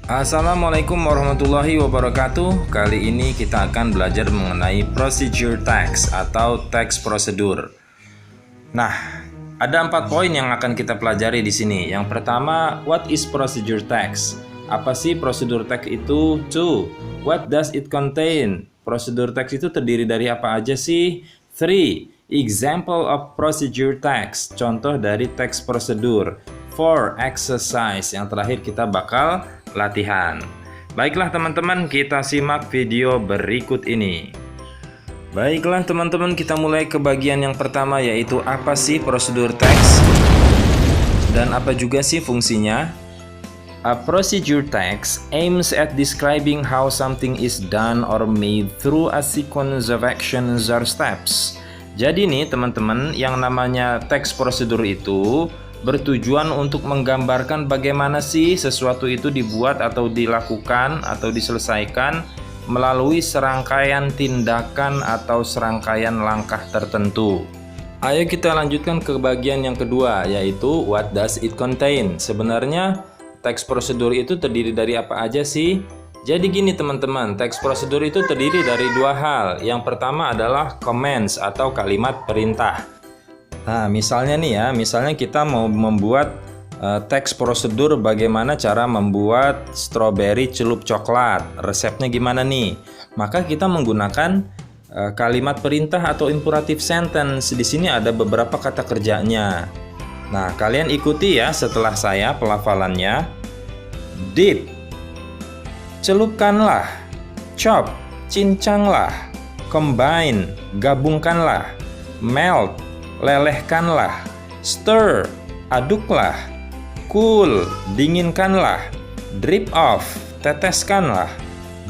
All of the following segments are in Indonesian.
Assalamualaikum warahmatullahi wabarakatuh. Kali ini kita akan belajar mengenai procedure text atau teks prosedur. Nah, ada 4 poin yang akan kita pelajari di sini. Yang pertama, what is procedure text? Apa sih prosedur teks itu? 2. What does it contain? Prosedur teks itu terdiri dari apa aja sih? 3. Example of procedure text. Contoh dari teks prosedur. 4. Exercise. Yang terakhir kita bakal latihan. Baiklah teman-teman, kita simak video berikut ini. Baiklah teman-teman, kita mulai ke bagian yang pertama, yaitu apa sih prosedur teks dan apa juga sih fungsinya. A procedure text aims at describing how something is done or made through a sequence of actions or steps. Jadi nih teman-teman, yang namanya teks prosedur itu bertujuan untuk menggambarkan bagaimana sih sesuatu itu dibuat atau dilakukan atau diselesaikan melalui serangkaian tindakan atau serangkaian langkah tertentu. Ayo kita lanjutkan ke bagian yang kedua, yaitu what does it contain? Sebenarnya teks prosedur itu terdiri dari apa aja sih? Jadi gini teman-teman, teks prosedur itu terdiri dari 2 hal. Yang pertama adalah commands atau kalimat perintah. Nah, misalnya nih ya, misalnya kita mau membuat teks prosedur bagaimana cara membuat strawberry celup coklat. Resepnya gimana nih? Maka kita menggunakan kalimat perintah atau imperative sentence. Di sini ada beberapa kata kerjanya. Nah, kalian ikuti ya setelah saya pelafalannya. Dip, celupkanlah. Chop, cincanglah. Combine, gabungkanlah. Melt, lelehkanlah. Stir, aduklah. Cool, dinginkanlah. Drip off, teteskanlah.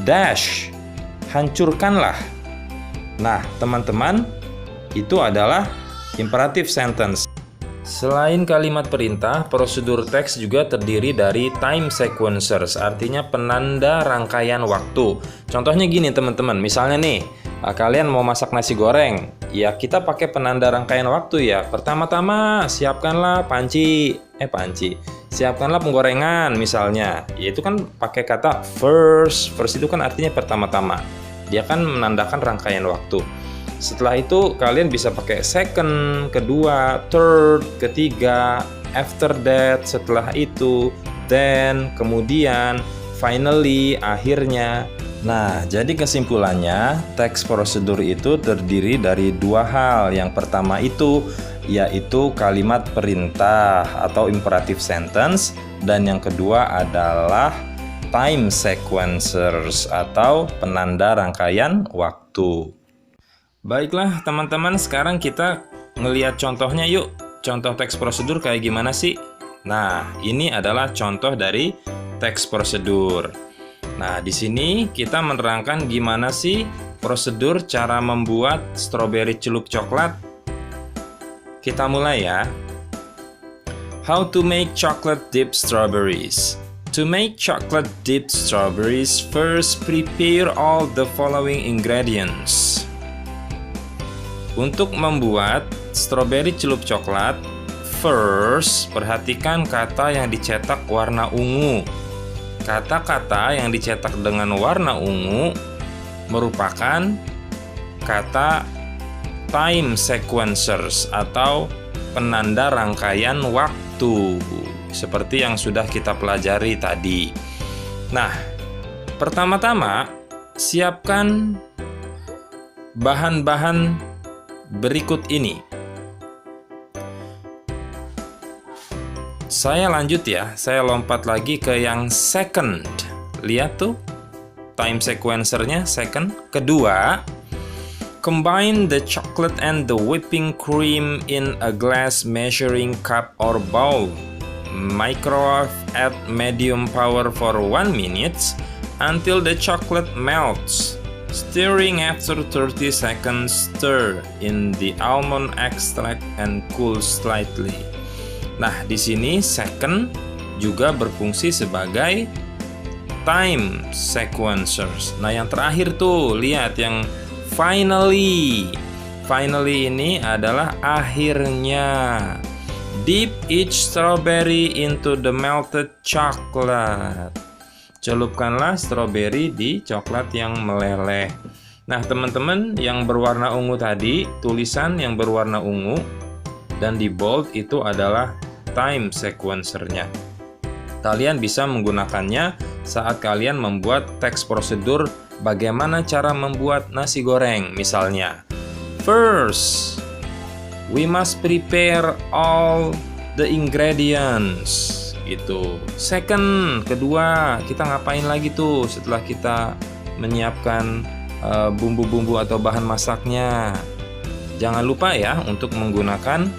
Dash, hancurkanlah. Nah, teman-teman, itu adalah imperative sentence. Selain kalimat perintah, prosedur teks juga terdiri dari time sequencers, artinya penanda rangkaian waktu. Contohnya gini teman-teman, misalnya nih, kalian mau masak nasi goreng, ya kita pakai penanda rangkaian waktu ya. Pertama-tama siapkanlah siapkanlah penggorengan misalnya. Ya itu kan pakai kata first. First itu kan artinya pertama-tama. Dia kan menandakan rangkaian waktu. Setelah itu kalian bisa pakai second, kedua, third, ketiga, after that, setelah itu, then, kemudian, finally, akhirnya. Nah, jadi kesimpulannya, teks prosedur itu terdiri dari 2 hal. Yang pertama itu, yaitu kalimat perintah atau imperative sentence. Dan yang kedua adalah time sequencers atau penanda rangkaian waktu. Baiklah teman-teman, sekarang kita ngelihat contohnya yuk. Contoh teks prosedur kayak gimana sih? Nah, ini adalah contoh dari teks prosedur. Nah, di sini kita menerangkan gimana sih prosedur cara membuat strawberry celup coklat. Kita mulai ya. How to make chocolate dipped strawberries. To make chocolate dipped strawberries, first prepare all the following ingredients. Untuk membuat strawberry celup coklat, first perhatikan kata yang dicetak warna ungu. Kata-kata yang dicetak dengan warna ungu merupakan kata time sequencers atau penanda rangkaian waktu, seperti yang sudah kita pelajari tadi. Nah, pertama-tama siapkan bahan-bahan berikut ini. Saya lanjut ya, saya lompat lagi ke yang second. Lihat tuh, time sequencernya second. Kedua, combine the chocolate and the whipping cream in a glass measuring cup or bowl. Microwave at medium power for 1 minute until the chocolate melts. Stirring after 30 seconds, stir in the almond extract and cool slightly. Nah, di sini second juga berfungsi sebagai time sequencers. Nah, yang terakhir tuh, lihat yang finally. Finally ini adalah akhirnya. Dip each strawberry into the melted chocolate. celupkanlah stroberi di coklat yang meleleh. Nah, teman-teman, yang berwarna ungu tadi, tulisan yang berwarna ungu dan di bold itu adalah time sequencer-nya. Kalian bisa menggunakannya saat kalian membuat teks prosedur bagaimana cara membuat nasi goreng. Misalnya, first, we must prepare all the ingredients. Gitu. Second, kedua, kita ngapain lagi tuh setelah kita menyiapkan bumbu-bumbu atau bahan masaknya. Jangan lupa ya untuk menggunakan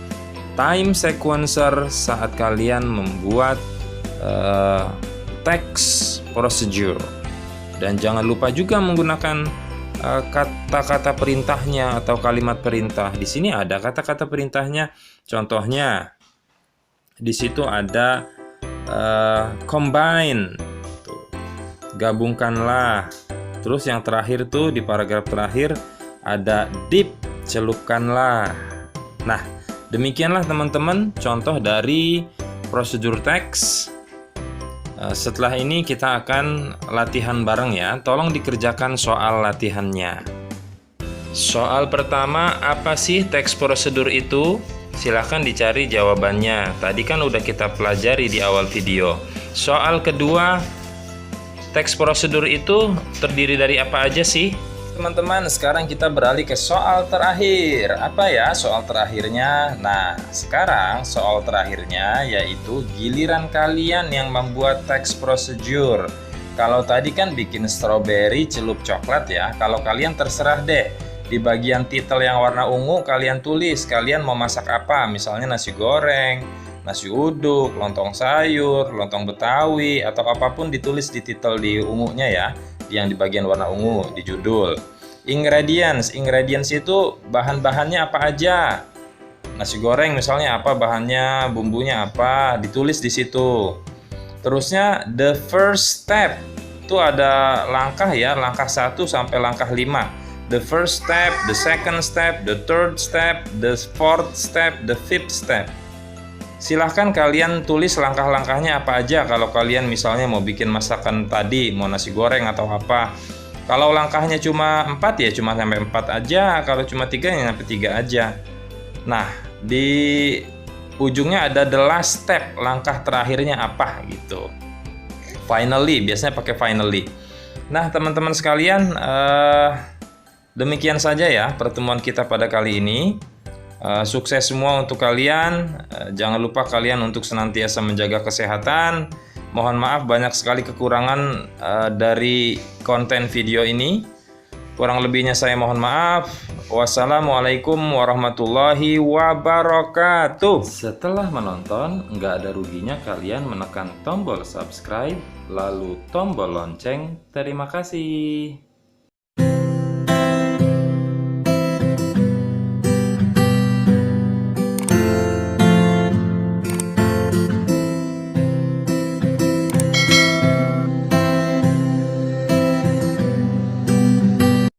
time sequencer saat kalian membuat text procedure. Dan jangan lupa juga menggunakan kata-kata perintahnya atau kalimat perintah. Di sini ada kata-kata perintahnya. Contohnya di situ ada combine, tuh, gabungkanlah. Terus yang terakhir tuh di paragraf terakhir ada dip, celupkanlah. Nah, demikianlah teman-teman contoh dari prosedur teks. Setelah ini kita akan latihan bareng ya. Tolong dikerjakan soal latihannya. Soal pertama, apa sih teks prosedur itu? Silahkan dicari jawabannya. Tadi kan udah kita pelajari di awal video. Soal kedua, teks prosedur itu terdiri dari apa aja sih? Teman-teman, sekarang kita beralih ke soal terakhir. Apa ya soal terakhirnya? Nah, sekarang soal terakhirnya yaitu giliran kalian yang membuat teks prosedur. Kalau tadi kan bikin stroberi celup coklat ya. Kalau kalian terserah deh. Di bagian titel yang warna ungu kalian tulis kalian mau masak apa. Misalnya nasi goreng, nasi uduk, lontong sayur, lontong betawi, atau apapun ditulis di titel di ungunya ya. Yang di bagian warna ungu di judul. Ingredients itu bahan-bahannya apa aja. Nasi goreng misalnya apa bahannya, bumbunya apa, ditulis di situ. Terusnya the first step itu ada langkah ya, langkah 1 sampai langkah 5. The first step, the second step, the third step, the fourth step, the fifth step. Silahkan kalian tulis langkah-langkahnya apa aja kalau kalian misalnya mau bikin masakan tadi, mau nasi goreng atau apa. Kalau langkahnya cuma 4 ya cuma sampai 4 aja, kalau cuma 3 ya sampai 3 aja. Nah, di ujungnya ada the last step, langkah terakhirnya apa gitu. Finally, biasanya pakai finally. Nah, teman-teman sekalian, demikian saja ya pertemuan kita pada kali ini. Sukses semua untuk kalian. Jangan lupa kalian untuk senantiasa menjaga kesehatan. Mohon maaf banyak sekali kekurangan dari konten video ini. Kurang lebihnya saya mohon maaf. Wassalamualaikum warahmatullahi wabarakatuh. Setelah menonton, nggak ada ruginya kalian menekan tombol subscribe, lalu tombol lonceng. Terima kasih.